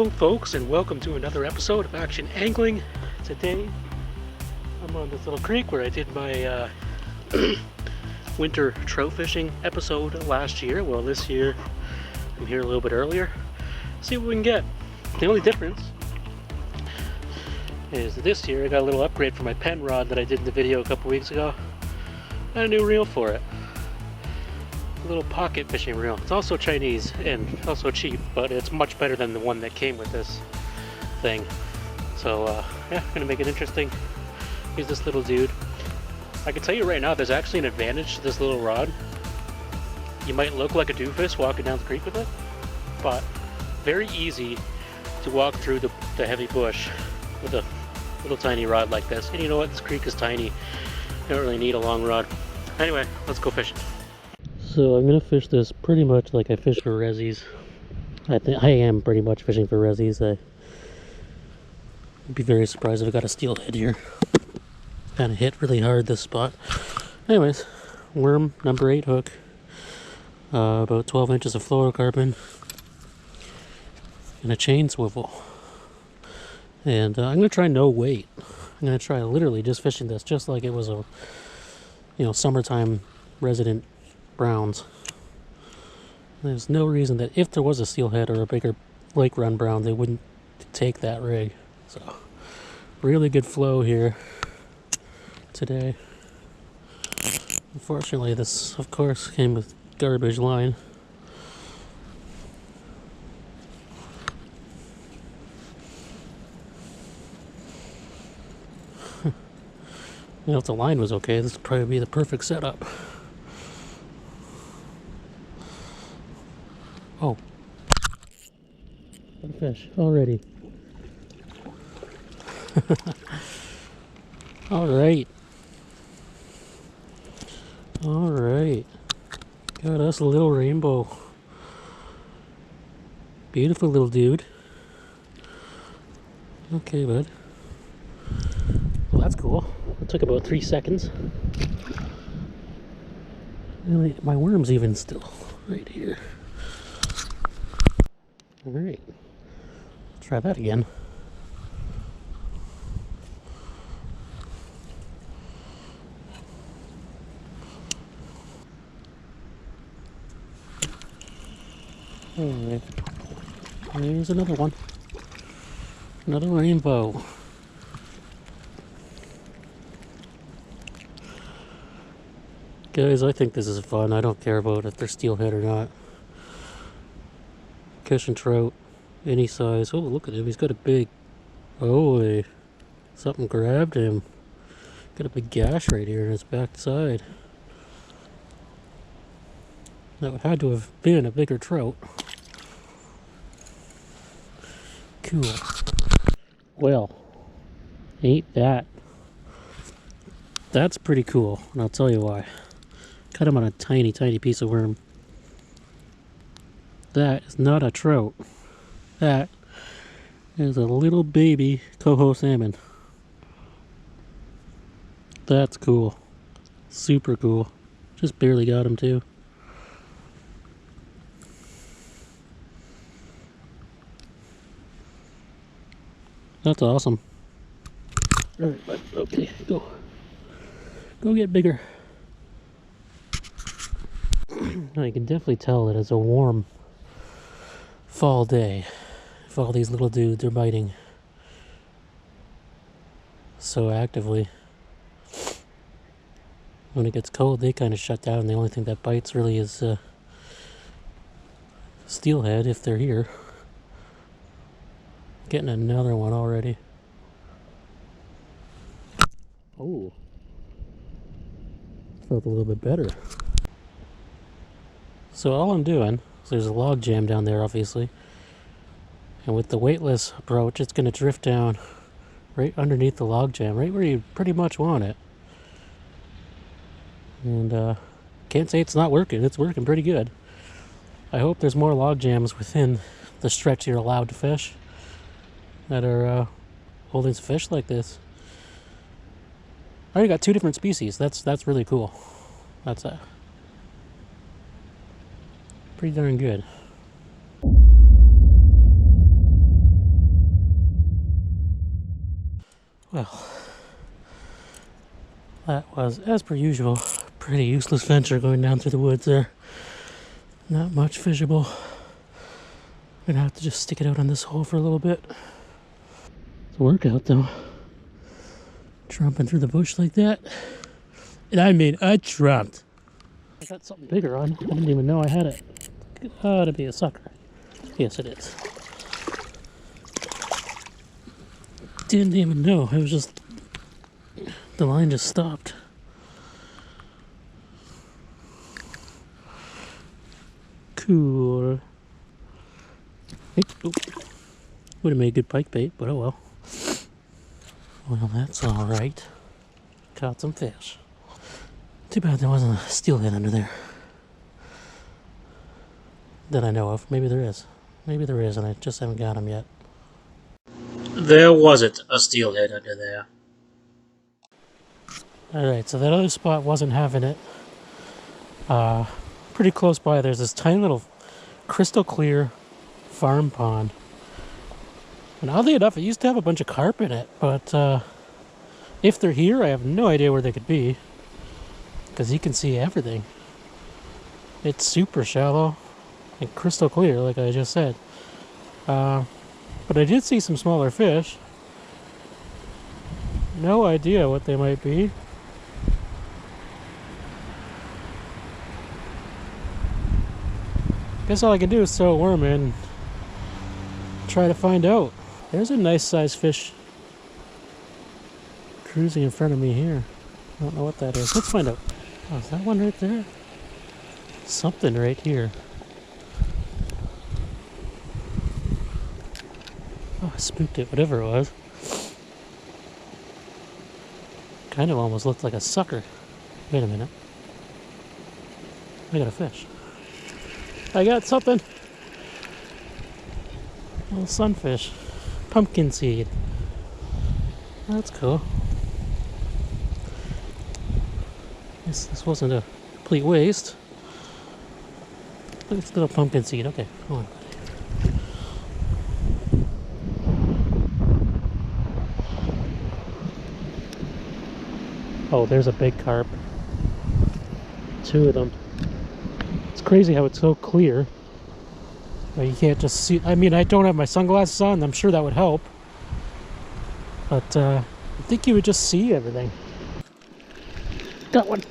Hello folks, and welcome to another episode of Action Angling. Today I'm on this little creek where I did my winter trout fishing episode last year. Well, this year I'm here a little bit earlier. See what we can get. The only difference is this year I got a little upgrade for my pen rod that I did in the video a couple weeks ago. Got a new reel for it. A little pocket fishing reel. It's also Chinese and also cheap, but it's much better than the one that came with this thing. So yeah, gonna make it interesting. Use this little dude. I can tell you right now, there's actually an advantage to this little rod. You might look like a doofus walking down the creek with it, but very easy to walk through the heavy bush with a little tiny rod like this. And you know what? This creek is tiny. You don't really need a long rod. Anyway, let's go fishing. So I'm gonna fish this pretty much like I fish for resies. I am pretty much fishing for resies. I'd be very surprised if I got a steelhead here. Kind of hit really hard this spot. Anyways, worm number 8 hook, about 12 inches of fluorocarbon, and a chain swivel. And I'm gonna try no weight. I'm gonna try literally just fishing this just like it was a, summertime resident browns. There's no reason that if there was a steelhead or a bigger lake run brown, they wouldn't take that rig. So really good flow here today. Unfortunately, this of course came with garbage line. If the line was okay, this would probably be the perfect setup. Oh, what a fish already. Alright. Got us a little rainbow. Beautiful little dude. Okay, bud. Well, that's cool. It took about 3 seconds. Really, my worm's even still right here. Alright, try that again. Alright, here's another one. Another rainbow. Guys, I think this is fun. I don't care about if they're steelhead or not. Catching trout, any size. Oh, look at him. He's got a big... Oh, something grabbed him. Got a big gash right here in his backside. That had to have been a bigger trout. Cool. Well, ain't that. That's pretty cool, and I'll tell you why. Cut him on a tiny, tiny piece of worm. That is not a trout. That is a little baby coho salmon. That's cool. Super cool. Just barely got him too. That's awesome. Alright, bud. Okay, go. Go get bigger. Now you can definitely tell that it's a warm fall day if all these little dudes are biting so actively. When it gets cold, they kind of shut down. The only thing that bites really is steelhead if they're here. Getting another one already. Oh, felt a little bit better. So all I'm doing, so there's a log jam down there obviously, and with the weightless approach it's going to drift down right underneath the log jam, right where you pretty much want it. And can't say it's not working. It's working pretty good. I hope there's more log jams within the stretch you're allowed to fish that are holding fish like this. I already got 2 different species. That's really cool. That's pretty darn good. Well, that was, as per usual, a pretty useless venture going down through the woods there. Not much fishable. I'm gonna have to just stick it out on this hole for a little bit. It's a workout though. Tromping through the bush like that. And I mean, I tromped. I got something bigger on. I didn't even know I had it. It ought to be a sucker. Yes, it is. Didn't even know. It was just, the line just stopped. Cool. Would have made good pike bait, but oh well. Well, that's alright. Caught some fish. Too bad there wasn't a steelhead under there. That I know of. Maybe there is. Maybe there is, and I just haven't got him yet. There wasn't a steelhead under there. Alright, so that other spot wasn't having it. Pretty close by, there's this tiny little crystal clear farm pond. And oddly enough, it used to have a bunch of carp in it, but if they're here, I have no idea where they could be. Because you can see everything. It's super shallow and crystal clear, like I just said. But I did see some smaller fish. No idea what they might be. Guess all I can do is throw a worm in and try to find out. There's a nice sized fish cruising in front of me here. I don't know what that is. Let's find out. Oh, is that one right there? Something right here. Oh, I spooked it, whatever it was. Kind of almost looked like a sucker. Wait a minute. I got a fish. I got something. A little sunfish. Pumpkin seed. That's cool. This wasn't a complete waste. Look at this little pumpkin seed. Okay, come on. Oh, there's a big carp. 2 of them. It's crazy how it's so clear. You can't just see. I mean, I don't have my sunglasses on. I'm sure that would help. But I think you would just see everything. Got one.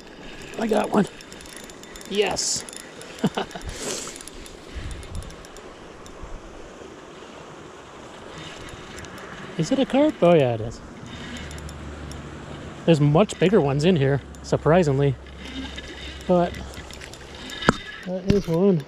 I got one. Yes. Is it a carp? Oh yeah, it is. There's much bigger ones in here, surprisingly. But that is one.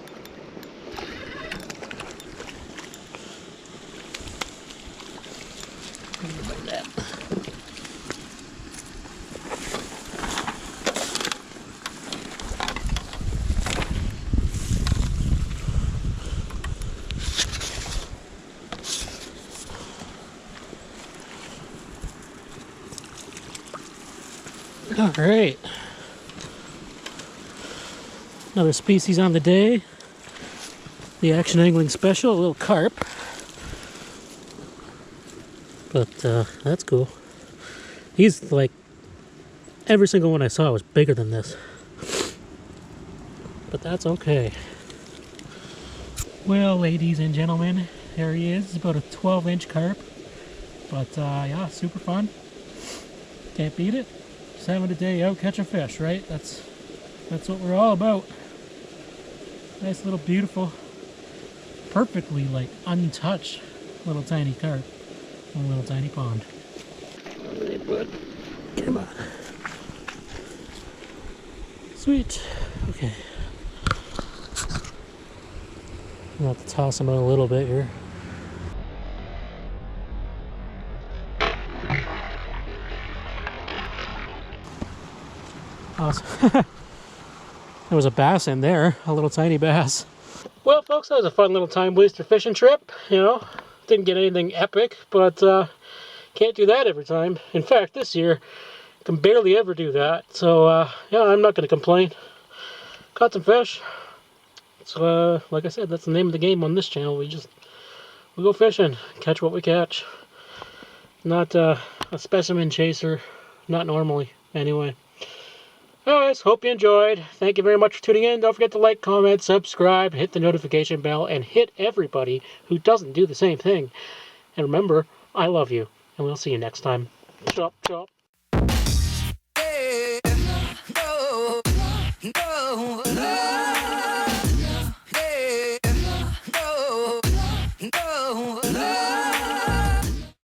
All right, another species on the day. The Action Angling Special, a little carp. But that's cool. He's like, every single one I saw was bigger than this. But that's okay. Well, ladies and gentlemen, there he is. It's about a 12-inch carp. But yeah, super fun. Can't beat it. Just having a day out catching fish, right? That's what we're all about. Nice little beautiful, perfectly like untouched little tiny carp in a little tiny pond. Alright, bud. Come on. Sweet. Okay. I'm gonna have to toss him out a little bit here. Awesome. There was a bass in there, a little tiny bass. Well, folks, that was a fun little time waster fishing trip. You know, didn't get anything epic, but can't do that every time. In fact, this year, can barely ever do that. So, yeah, I'm not going to complain. Caught some fish. So, like I said, that's the name of the game on this channel. We go fishing, catch what we catch. Not a specimen chaser. Not normally, anyway. Anyways, hope you enjoyed. Thank you very much for tuning in. Don't forget to like, comment, subscribe, hit the notification bell, and hit everybody who doesn't do the same thing. And remember, I love you, and we'll see you next time. Chop, chop. Yeah, no, no.